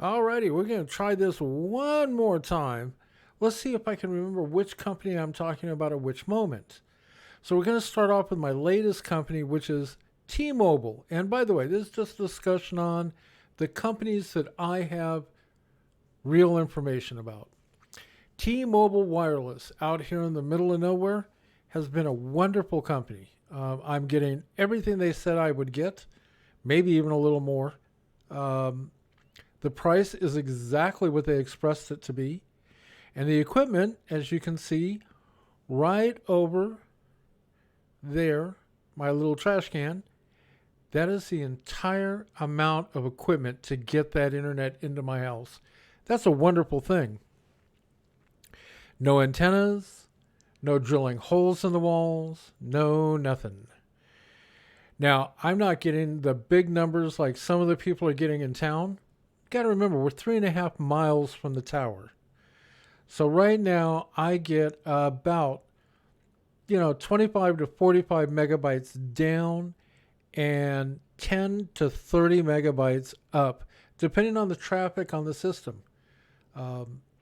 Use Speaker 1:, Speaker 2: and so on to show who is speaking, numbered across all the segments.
Speaker 1: Alrighty, we're going to try this one more time. Let's see if I can remember which company I'm talking about at which moment. So we're going to start off with my latest company, which is T-Mobile. And by the way, this is just a discussion on the companies that I have real information about. T-Mobile Wireless out here in the middle of nowhere has been a wonderful company. I'm getting everything they said I would get, maybe even a little more. Um, the price is exactly what they expressed it to be. And the equipment, as you can see, right over there, my little trash can, that is the entire amount of equipment to get that internet into my house. That's a wonderful thing. No antennas, no drilling holes in the walls, no nothing. Now, I'm not getting the big numbers like some of the people are getting in town. Got to remember, we're 3.5 miles from the tower. So right now, I get about 25 to 45 megabytes down and 10 to 30 megabytes up, depending on the traffic on the system.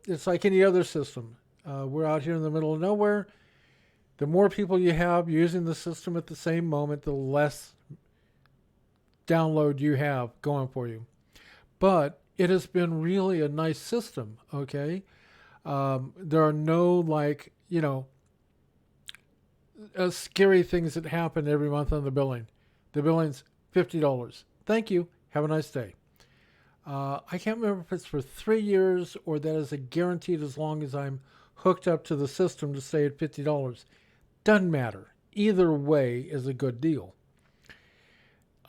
Speaker 1: It's like any other system. We're out here in the middle of nowhere. The more people you have using the system at the same moment, the less download you have going for you. But it has been really a nice system, okay? There are no, scary things that happen every month on the billing. The billing's $50. Thank you. Have a nice day. I can't remember if it's for 3 years or that is a guaranteed as long as I'm hooked up to the system to stay at $50. Doesn't matter. Either way is a good deal.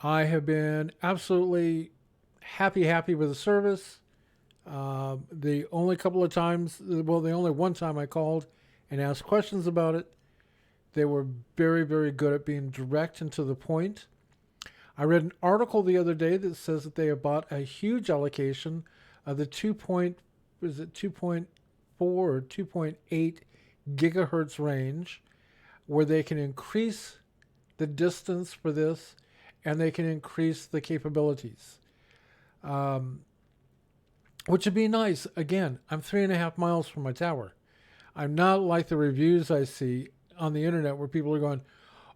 Speaker 1: I have been absolutely happy with the service. The only couple of times, well, the only one time I called and asked questions about it, they were very good at being direct and to the point. I read an article the other day that says that they have bought a huge allocation of the 2.4 or 2.8 gigahertz range, where they can increase the distance for this and they can increase the capabilities, which would be nice. Again, I'm 3.5 miles from my tower. I'm not like the reviews I see on the internet where people are going,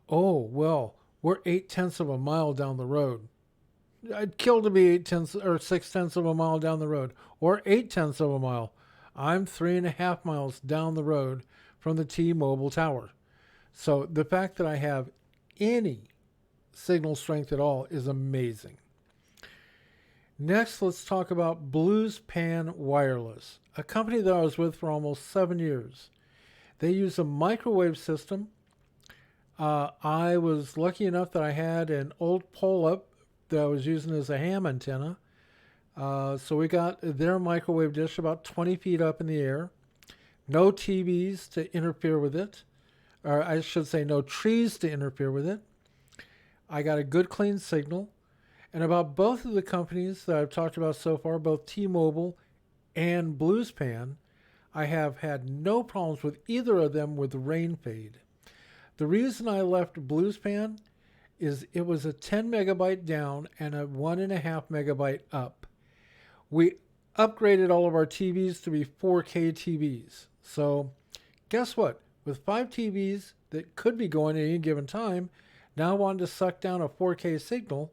Speaker 1: oh, well, we're 8/10 of a mile down the road. I'd kill to be 8/10 or 6/10 of a mile down the road, or 8/10 of a mile. I'm 3.5 miles down the road from the T-Mobile tower. So the fact that I have any signal strength at all is amazing. Next, let's talk about Bluespan Wireless, a company that I was with for almost 7 years. They use a microwave system. I was lucky enough that I had an old pull-up that I was using as a ham antenna. So we got their microwave dish about 20 feet up in the air. No TVs to interfere with it. Or I should say no trees to interfere with it. I got a good clean signal. And about both of the companies that I've talked about so far, both T-Mobile and Bluespan, I have had no problems with either of them with rain fade. The reason I left Bluespan is it was a 10 megabyte down and a 1.5 megabyte up. We upgraded all of our TVs to be 4K TVs. So guess what? With 5 TVs that could be going at any given time, now I wanted to suck down a 4K signal.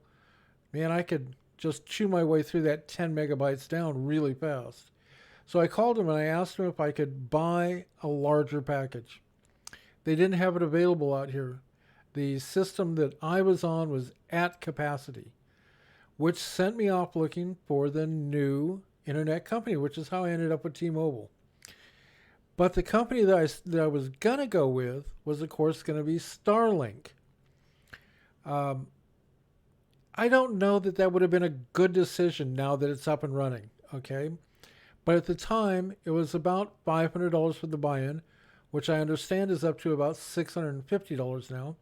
Speaker 1: Man, I could just chew my way through that 10 megabytes down really fast. So I called them and I asked them if I could buy a larger package. They didn't have it available out here. The system that I was on was at capacity, which sent me off looking for the new internet company, which is how I ended up with T-Mobile. But the company that I was going to go with was, of course, going to be Starlink. Um, I don't know that that would have been a good decision now that it's up and running, okay? But at the time, it was about $500 for the buy-in, which I understand is up to about $650 now.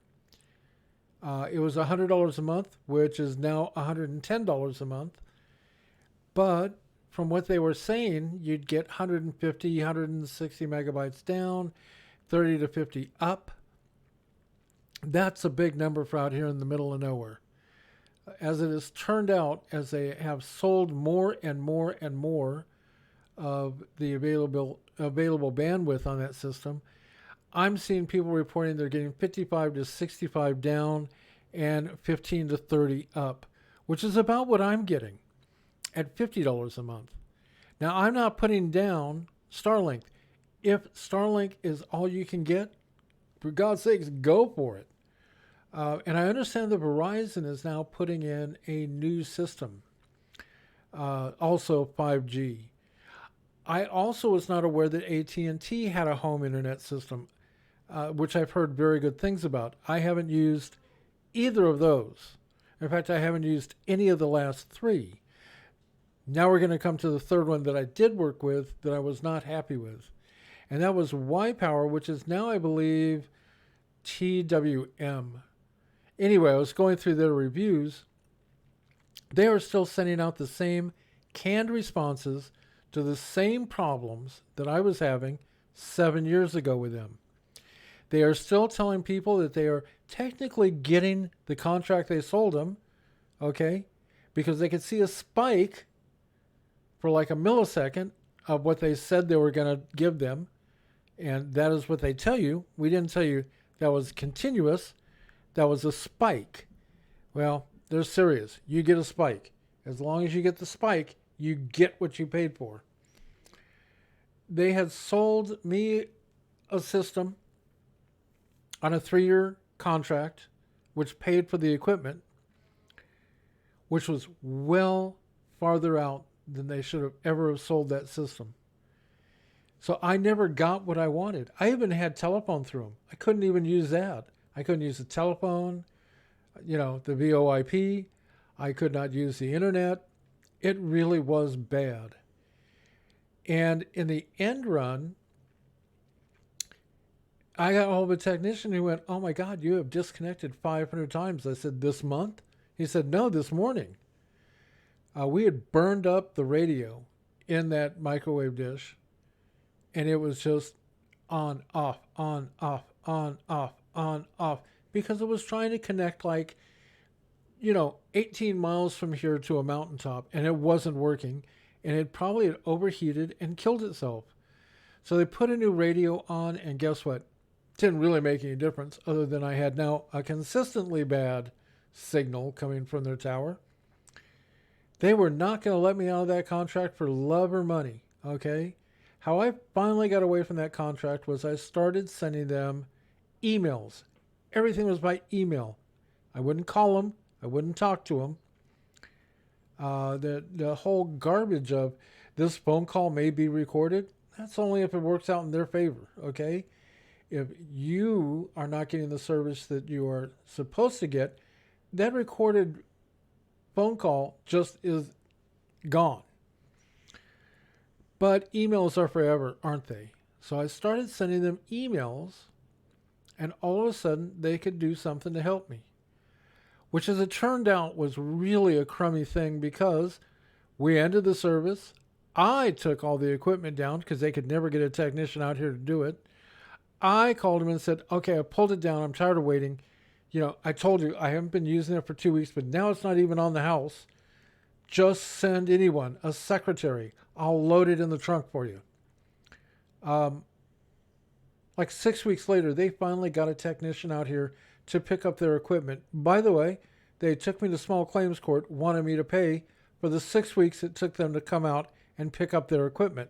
Speaker 1: It was $100 a month, which is now $110 a month. But from what they were saying, you'd get 150, 160 megabytes down, 30 to 50 up. That's a big number for out here in the middle of nowhere. As it has turned out, as they have sold more and more and more of the available bandwidth on that system, I'm seeing people reporting they're getting 55 to 65 down and 15 to 30 up, which is about what I'm getting at $50 a month. Now, I'm not putting down Starlink. If Starlink is all you can get, for God's sakes, go for it. And I understand that Verizon is now putting in a new system, also 5G. I also was not aware that AT&T had a home internet system, which I've heard very good things about. I haven't used either of those. In fact, I haven't used any of the last three. Now we're going to come to the third one that I did work with that I was not happy with. And that was Y-Power, which is now, I believe, TWM. Anyway, I was going through their reviews. They are still sending out the same canned responses to the same problems that I was having 7 years ago with them. They are still telling people that they are technically getting the contract they sold them, okay, because they could see a spike for like a millisecond of what they said they were going to give them. And that is what they tell you. We didn't tell you that was continuous. That was a spike. Well, they're serious. You get a spike. As long as you get the spike, you get what you paid for. They had sold me a system on a 3-year contract, which paid for the equipment, which was well farther out than they should have ever have sold that system. So I never got what I wanted. I even had telephone through them. I couldn't even use that. I couldn't use the telephone, the VoIP. I could not use the internet. It really was bad. And in the end run, I got a hold of a technician who went, "Oh my God, you have disconnected 500 times." I said, "This month?" He said, "No, this morning." We had burned up the radio in that microwave dish, and it was just on, off, on, off, on, off, on, off, because it was trying to connect 18 miles from here to a mountaintop, and it wasn't working, and it probably had overheated and killed itself. So they put a new radio on, and guess what? Didn't really make any difference other than I had now a consistently bad signal coming from their tower. They were not going to let me out of that contract for love or money, okay? How I finally got away from that contract was I started sending them emails. Everything was by email. I wouldn't call them. I wouldn't talk to them. The whole garbage of this phone call may be recorded, that's only if it works out in their favor, okay? If you are not getting the service that you are supposed to get, that recorded phone call just is gone. But emails are forever, aren't they? So I started sending them emails, and all of a sudden they could do something to help me, which as it turned out was really a crummy thing because we ended the service. I took all the equipment down because they could never get a technician out here to do it. I called him and said, "Okay, I pulled it down. I'm tired of waiting. I told you I haven't been using it for 2 weeks, but now it's not even on the house. Just send anyone, a secretary. I'll load it in the trunk for you." Like 6 weeks later, they finally got a technician out here to pick up their equipment. By the way, they took me to small claims court, wanted me to pay for the 6 weeks it took them to come out and pick up their equipment.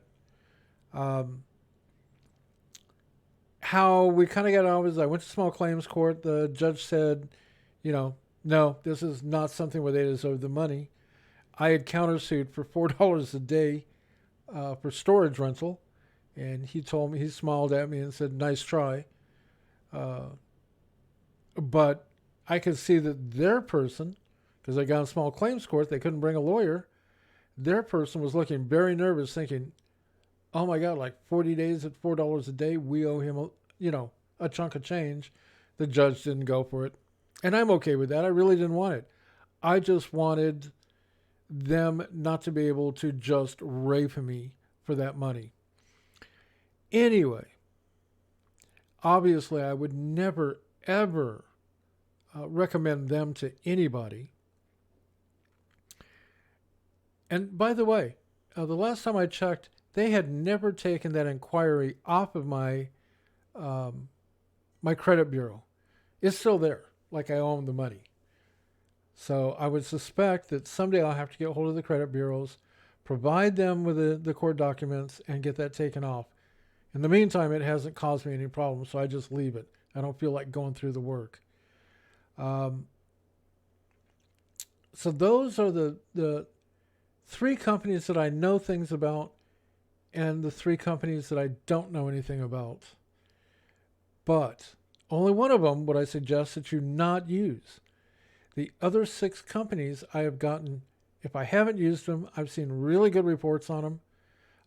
Speaker 1: How we kind of got out is I went to small claims court. The judge said, no, this is not something where they deserve the money. I had countersued for $4 a day for storage rental. And he smiled at me and said, "Nice try." But I could see that their person, because I got in small claims court, they couldn't bring a lawyer. Their person was looking very nervous, thinking, "Oh my God, like 40 days at $4 a day, we owe him, a chunk of change." The judge didn't go for it. And I'm okay with that. I really didn't want it. I just wanted them not to be able to just rape me for that money. Anyway, obviously I would never, ever recommend them to anybody. And by the way, the last time I checked, they had never taken that inquiry off of um, my credit bureau. It's still there, like I owe them the money. So I would suspect that someday I'll have to get hold of the credit bureaus, provide them with the court documents, and get that taken off. In the meantime, it hasn't caused me any problems, so I just leave it. I don't feel like going through the work. Um, so those are the three companies that I know things about, and the three companies that I don't know anything about. But only one of them would I suggest that you not use. The other six companies I have gotten, if I haven't used them, I've seen really good reports on them.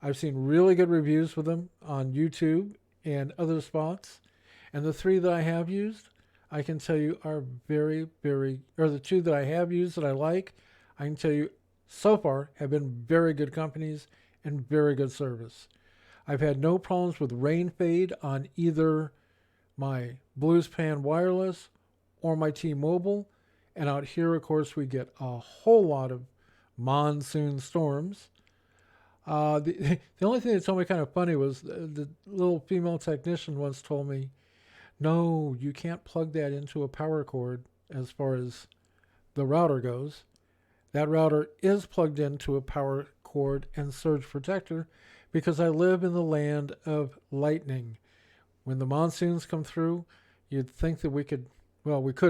Speaker 1: I've seen really good reviews with them on YouTube and other spots. And the three that I have used, I can tell you are or the two that I have used that I like, I can tell you so far have been very good companies and very good service. I've had no problems with rain fade on either my Bluespan wireless or my T-Mobile. And out here, of course, we get a whole lot of monsoon storms. The only thing that told me kind of funny was the little female technician once told me, no, you can't plug that into a power cord as far as the router goes. That router is plugged into a power cord and surge protector because I live in the land of lightning. When the monsoons come through, you'd think that we could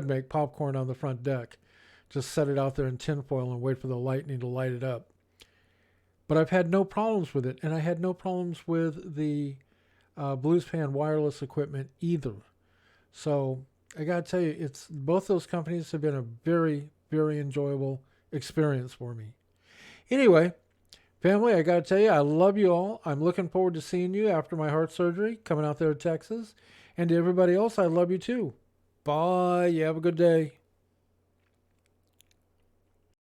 Speaker 1: make popcorn on the front deck. Just set it out there in tinfoil and wait for the lightning to light it up. But I've had no problems with it, and I had no problems with the Bluespan wireless equipment either. So I got to tell you, it's both those companies have been a very, very enjoyable experience for me. Anyway, family, I got to tell you, I love you all. I'm looking forward to seeing you after my heart surgery coming out there to Texas. And to everybody else, I love you too. Bye. You have a good day.